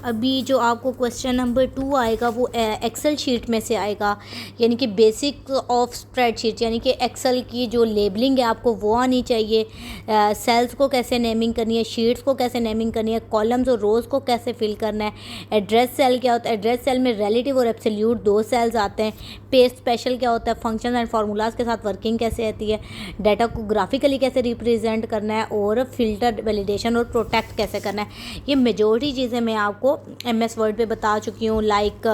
अभी जो आपको क्वेश्चन नंबर 2 आएगा वो एक्सेल शीट में से आएगा, यानी कि बेसिक ऑफ स्प्रेडशीट, यानी कि एक्सेल की जो लेबलिंग है आपको वो आनी चाहिए। सेल्स को कैसे नेमिंग करनी है, शीट्स को कैसे नेमिंग करनी है, कॉलम्स और रोज़ को कैसे फिल करना है। एड्रेस सेल क्या होता है, एड्रेस सेल में रिलेटिव और एब्सोल्यूट दो सेल्स आते हैं। पेस्ट स्पेशल क्या होता है, फंक्शन एंड फार्मूलाज के साथ वर्किंग कैसे आती है, डाटा को ग्राफिकली कैसे रिप्रेजेंट करना है, और फिल्टर, वैलिडेशन और प्रोटेक्ट कैसे करना है। ये मेजॉरिटी चीज़ें मैं आपको MS वर्ड पे बता चुकी हूँ। लाइक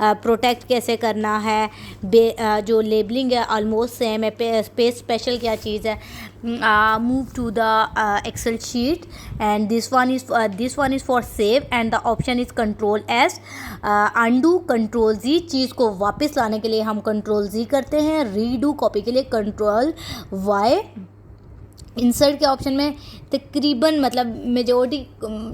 प्रोटेक्ट कैसे करना है, जो लेबलिंग है ऑलमोस्ट सेम है। पेज स्पेशल क्या चीज़ है, move to the Excel sheet and this one is for save and the option is control S। Undo control Z, चीज़ को वापस लाने के लिए हम कंट्रोल Z करते हैं। रीडू कॉपी के लिए कंट्रोल Y। इंसर्ट के ऑप्शन में तकरीबन मतलब majority,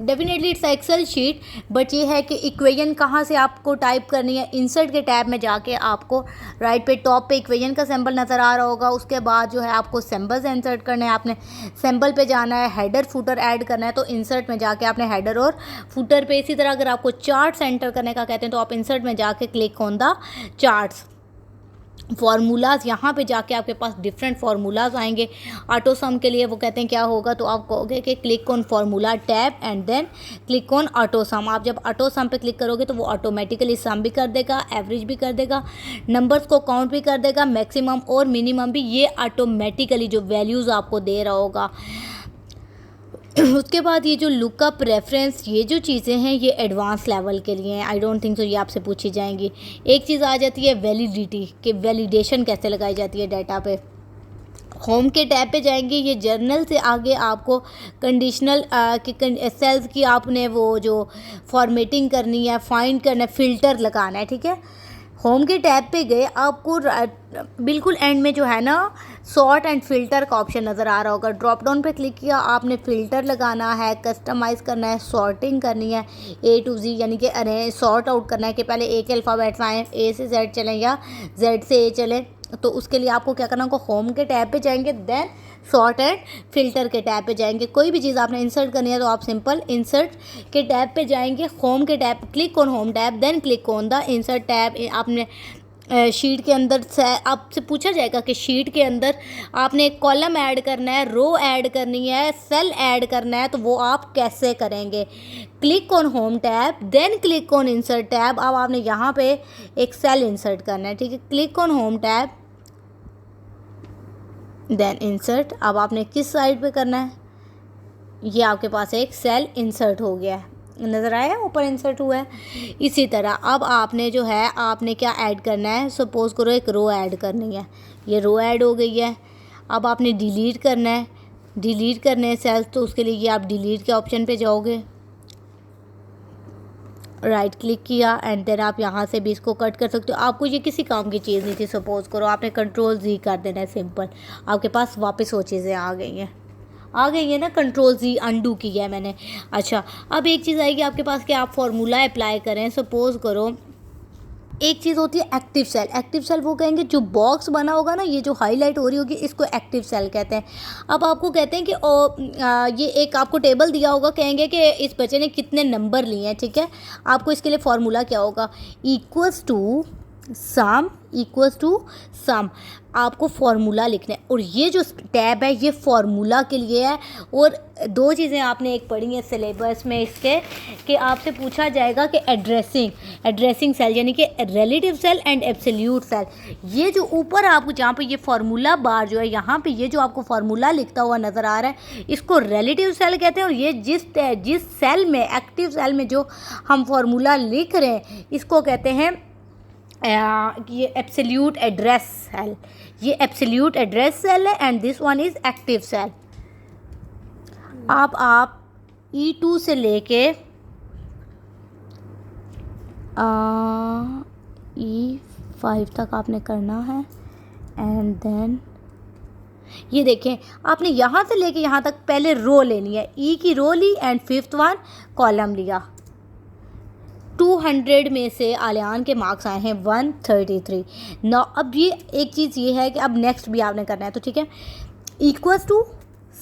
definitely it's Excel sheet, but ये है कि इक्वेशन कहाँ से आपको टाइप करनी है। इंसर्ट के टैब में जाके आपको राइट पे टॉप पे इक्वेशन का सिंबल नज़र आ रहा होगा, उसके बाद जो है आपको सिंबल्स इंसर्ट करने हैं। आपने सिंबल पे जाना है, हेडर फुटर ऐड करना है, तो इंसर्ट में जाके आपने हेडर और फुटर पे। इसी तरह अगर आपको चार्ट्स एंटर करने का कहते हैं तो आप इंसर्ट में जाके click on the charts. Formulas, यहाँ पे जाके आपके पास डिफरेंट फार्मूलाज आएंगे। ऑटो सम के लिए वो कहते हैं क्या होगा, तो आप कहोगे कि click on formula tab and then click on auto sum. आप जब ऑटो सम पे क्लिक करोगे तो वो ऑटोमेटिकली सम भी कर देगा, एवरेज भी कर देगा, नंबर्स को काउंट भी कर देगा, मैक्सिमम और मिनिमम भी ये ऑटोमेटिकली जो वैल्यूज़ आपको दे रहा होगा। उसके बाद ये जो लुकअप, रेफरेंस, ये जो चीज़ें हैं ये एडवांस लेवल के लिए हैं। आई डोंट थिंक सो ये आपसे पूछी जाएंगी। एक चीज़ आ जाती है वैलिडिटी, कि वैलिडेशन कैसे लगाई जाती है डाटा पे। होम के टैब पे जाएंगे, ये जर्नल से आगे आपको कंडीशनल सेल्स की आपने वो जो फॉर्मेटिंग करनी है, फाइंड करना है, फ़िल्टर लगाना है, ठीक है। होम के टैब पे गए, आपको बिल्कुल एंड में जो है ना सॉर्ट एंड फ़िल्टर का ऑप्शन नज़र आ रहा होगा। ड्रॉप डाउन पे क्लिक किया, आपने फ़िल्टर लगाना है, कस्टमाइज़ करना है, सॉर्टिंग करनी है A to Z, यानी कि अरे सॉर्ट आउट करना है कि पहले A के अल्फ़ाबेट्स आएँ, A से Z चलें या Z से A चलें। तो उसके लिए आपको क्या करना होगा, होम के टैब पे जाएंगे, देन सॉर्ट एंड फिल्टर के टैब पे जाएंगे। कोई भी चीज़ आपने इंसर्ट करनी है तो आप सिंपल इंसर्ट के टैब पे जाएंगे, होम के tab, click on home tab, then click on the insert tab. आपने शीट के अंदर से आपसे पूछा जाएगा कि शीट के अंदर आपने एक कॉलम ऐड करना है, रो ऐड करनी है, सेल ऐड करना है, तो वो आप कैसे करेंगे। Click on home tab, then click on insert tab. अब आपने यहाँ पे एक सेल इंसर्ट करना है, ठीक है। Click on home tab, then insert. अब आपने किस साइड पे करना है, ये आपके पास एक सेल इंसर्ट हो गया है, नज़र आया ऊपर इंसर्ट हुआ है। इसी तरह अब आपने जो है आपने क्या ऐड करना है, सपोज़ करो एक रो ऐड करनी है, ये रो ऐड हो गई है। अब आपने डिलीट करना है, डिलीट करने सेल्स, तो उसके लिए ये आप डिलीट के ऑप्शन पे जाओगे, राइट क्लिक किया एंड देन आप यहाँ से भी इसको कट कर सकते हो। आपको ये किसी काम की चीज़ नहीं थी, सपोज़ करो आपने कंट्रोल Z कर देना है, सिंपल आपके पास वापस वो चीज़ें आ गई हैं ना। कंट्रोल Z अनडू किया है मैंने। अच्छा, अब एक चीज़ आएगी आपके पास कि आप फार्मूला अप्लाई करें। सपोज़ करो एक चीज़ होती है एक्टिव सेल। एक्टिव सेल वो कहेंगे जो बॉक्स बना होगा ना, ये जो हाईलाइट हो रही होगी, इसको एक्टिव सेल कहते हैं। अब आपको कहते हैं कि ये एक आपको टेबल दिया होगा, कहेंगे कि इस बच्चे ने कितने नंबर लिए हैं, ठीक है। आपको इसके लिए फार्मूला क्या होगा, इक्वल्स टू सम, आपको फार्मूला लिखना है। और ये जो टैब है ये फार्मूला के लिए है। और दो चीज़ें आपने एक पढ़ी हैं सिलेबस में इसके, कि आपसे पूछा जाएगा कि एड्रेसिंग सेल, यानी कि relative cell and absolute cell. ये जो ऊपर आपको जहाँ पे ये फार्मूला बार जो है, यहाँ पे ये जो आपको फार्मूला लिखता हुआ नज़र आ रहा है, इसको रिलेटिव सेल कहते हैं। और ये जिस सेल में, एक्टिव सेल में जो हम फार्मूला लिख रहे हैं, इसको कहते हैं ये एब्सोल्यूट एड्रेस सेल। ये एब्सोल्यूट एड्रेस सेल है and this one is active cell. आप E2 से लेके E5 तक आपने करना है एंड देन ये देखें, आपने यहाँ से लेके यहाँ तक पहले रो लेनी है। E की रो ली एंड फिफ्थ वन कॉलम लिया। 200 में से आलियान के मार्क्स आए हैं 133। ना अब ये एक चीज़ ये है कि अब नेक्स्ट भी आपने करना है, तो ठीक है, equals to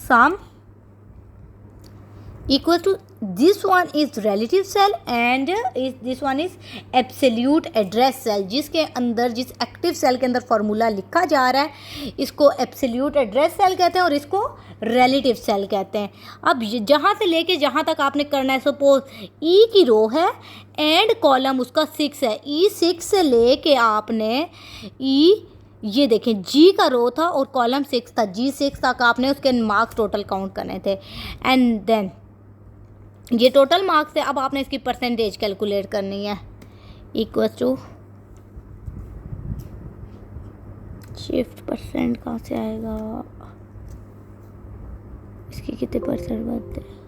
sum equal to this one is relative cell and this one is absolute address cell, जिसके अंदर जिस एक्टिव सेल के अंदर फार्मूला लिखा जा रहा है इसको एब्सोल्यूट एड्रेस सेल कहते हैं और इसको रिलेटिव सेल कहते हैं। अब जहाँ से लेके जहाँ तक आपने करना है, सपोज ई की रो है एंड कॉलम उसका 6 है, E6 से लेके आपने ये देखें जी का रो था और कॉलम 6 था, G6 तक आपने उसके मार्क्स टोटल काउंट करने थे एंड देन ये टोटल मार्क्स है। अब आपने इसकी परसेंटेज कैलकुलेट करनी है, इक्वल टू शिफ्ट परसेंट कहाँ से आएगा, इसकी कितने परसेंट बनते हैं,